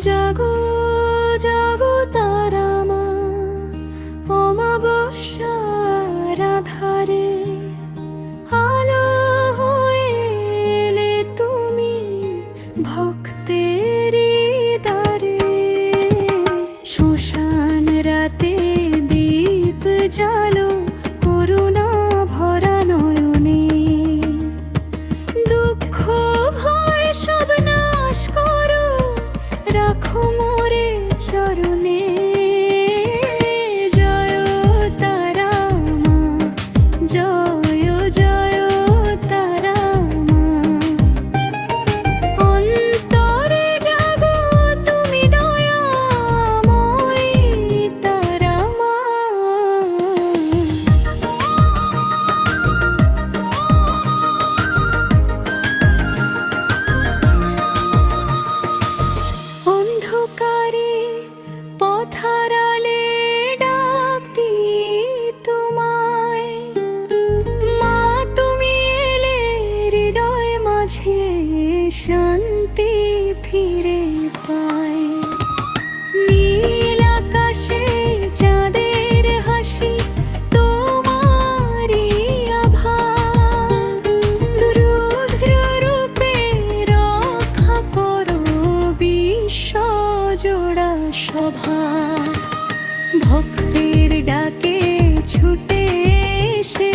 জাগো জাগো তারা মা, অমাবস্যার আধারে আলো হয়ে এলে তুমি ভক্তের দ্বারে। শ্মশান রাতে দীপ জালো করুণা ভরা নয়নে, দুঃখ ভয় সব নাশ করো রাখো মোরে চরণে। জয় তারা মা, জয় জয় তারা মা, অন্তরে জাগো তুমি দয়াময়ী তারা মা। অন্ধকারে পথ হারালে ডাক দিই তোমায়, মা তুমি এলে হৃদয় মাঝে শান্তি ফিরে পায়। নীল আকাশে চাঁদের হাসি তোমারই আভার, রুদ্র রূপে রক্ষা করো বিশ্ব জোড়া সভা। ভক্তের ডাকে ছুটে এসে